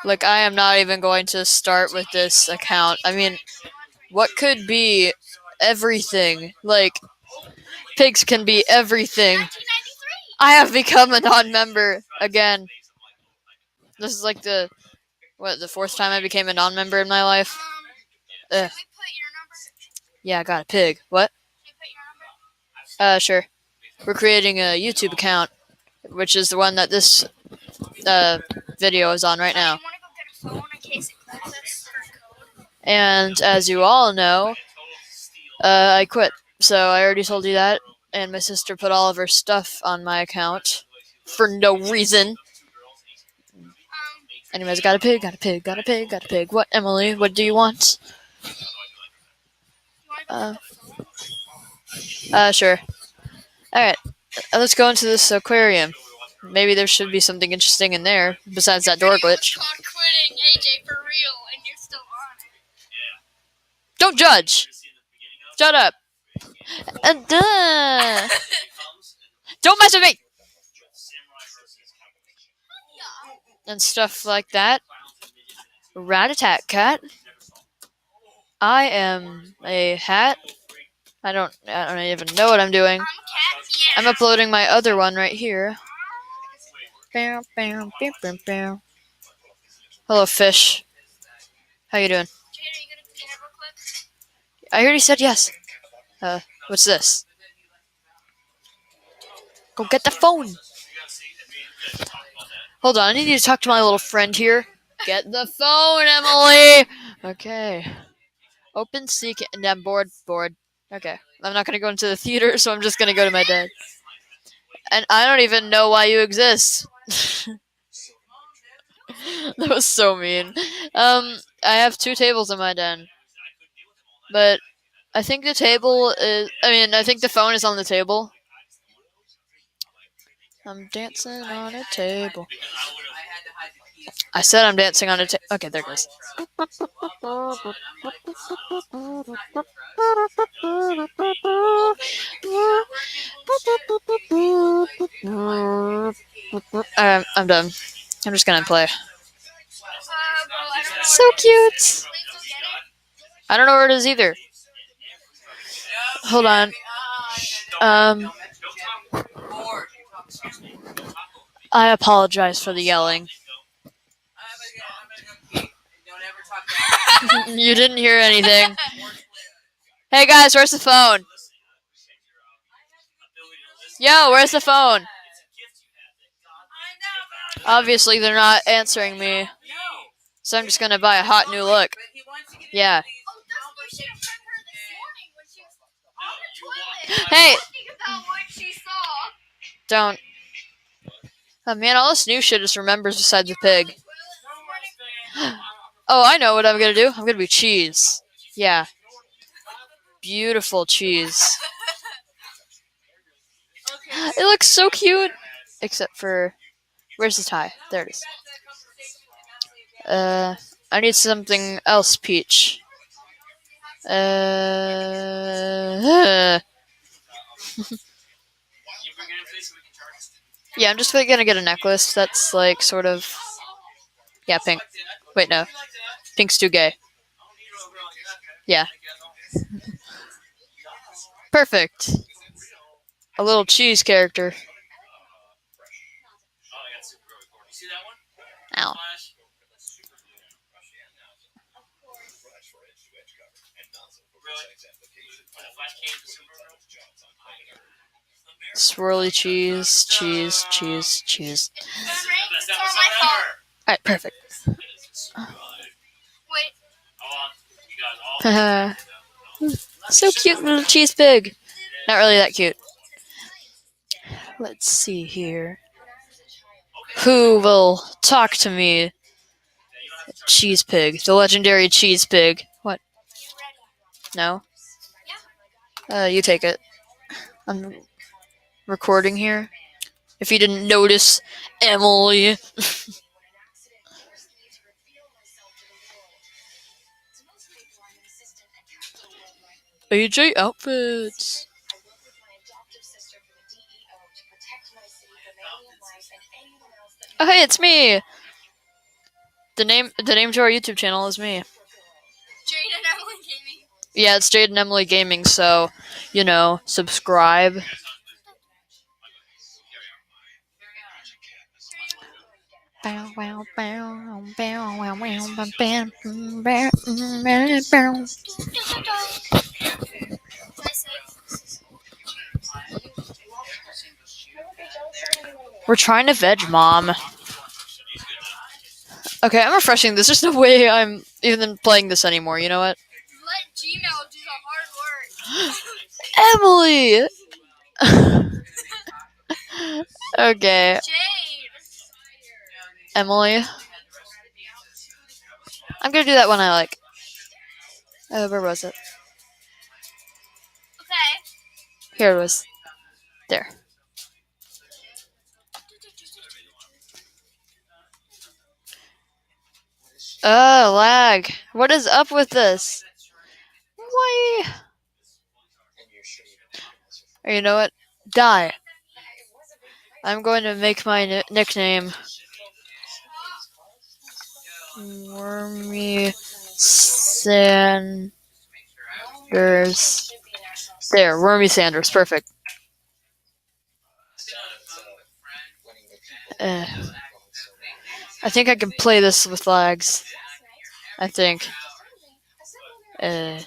Like, I am not even going to start with this account. I mean, what could be everything? Like, pigs can be everything. I have become a non-member again. This is like the fourth time I became a non-member in my life. Ugh. Yeah, I got a pig. What? Sure. We're creating a YouTube account, which is the one that this video is on right now. And as you all know, I quit. So I already told you that. And my sister put all of her stuff on my account for no reason. Anyways, got a pig, got a pig, got a pig, got a pig. What, Emily? What do you want? Sure. Alright, let's go into this aquarium. Maybe there should be something interesting in there besides that door glitch. Quitting AJ for real, and you're still on it. Don't judge. Shut up. And don't mess with me. And stuff like that. Rat-a-tat cat. I am a hat. I don't even know what I'm doing. I'm uploading my other one right here. Hello, fish. How you doing? I already said yes. What's this? Go get the phone. Hold on, I need to talk to my little friend here. Get the phone, Emily. Okay. Open seek and I'm bored. Okay. I'm not gonna go into the theater, so I'm just gonna go to my den. And I don't even know why you exist. That was so mean. I have 2 tables in my den. But I think the table is I think the phone is on the table. I'm dancing on a table. I said I'm dancing on a table. Okay, there it goes. I'm done. I'm just gonna play. So cute. I don't know where it is either. Hold on. I apologize for the yelling. You didn't hear anything. Hey guys, where's the phone? Yo, where's the phone? Obviously, they're not answering me. So I'm just gonna buy a hot new look. Yeah. Hey! Don't. Oh man, all this new shit just remembers besides the pig. Oh, I know what I'm gonna do. I'm gonna be cheese. Yeah. Beautiful cheese. It looks so cute. Except for... Where's the tie? There it is. I need something else, Peach. Yeah, I'm just gonna get a necklace that's like sort of... Yeah, pink. Wait, no. Pink's too gay. Yeah. Perfect. A little cheese character. Ow. Swirly cheese, cheese, cheese, cheese. Alright, perfect. So cute, little cheese pig. Not really that cute. Let's see here. Who will talk to me? Cheese pig. The legendary cheese pig. What? No? You take it. I'm recording here. If you didn't notice, Emily. AJ outfits. Oh, hey, it's me. The name to our YouTube channel is me. Jade and Emily Gaming. Yeah, it's Jade and Emily Gaming, so, subscribe. We're trying to veg, Mom. Okay, I'm refreshing this. There's no way I'm even playing this anymore, you know what? Let Gmail do the hard work. Emily! Okay, Jade. Emily. I'm gonna do that one I like. Where was it? Okay. Here it was. There. Oh, lag. What is up with this? Why? Or you know what? Die. I'm going to make my nickname Wormy Sanders. There, Wormy Sanders. Perfect. I think I can play this with lags. I think. Blue!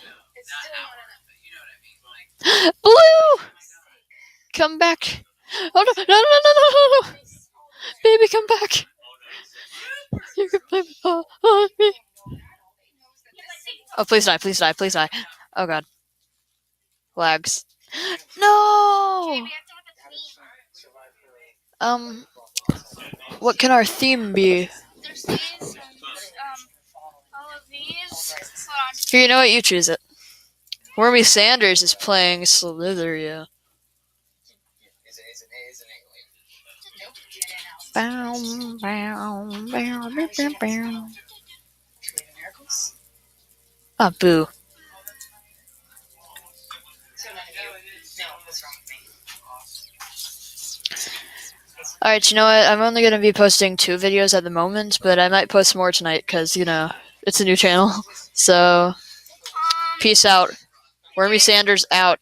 Come back. Oh, no, no, no, no, no, no, no. Baby, come back. You can play with me. Oh, please die, please die, please die. Oh, God. Lags. No! Jade, we have to have a theme. What can our theme be? There's these and all of these. Hold on. Here, you know what? You choose it. Wormy Sanders is playing Slytheria. Bow, bow, bow, bow, bow, bow. Ah, boo. Alright, you know what? I'm only going to be posting 2 videos at the moment, but I might post more tonight because, it's a new channel. So, peace out. Wormy Sanders out.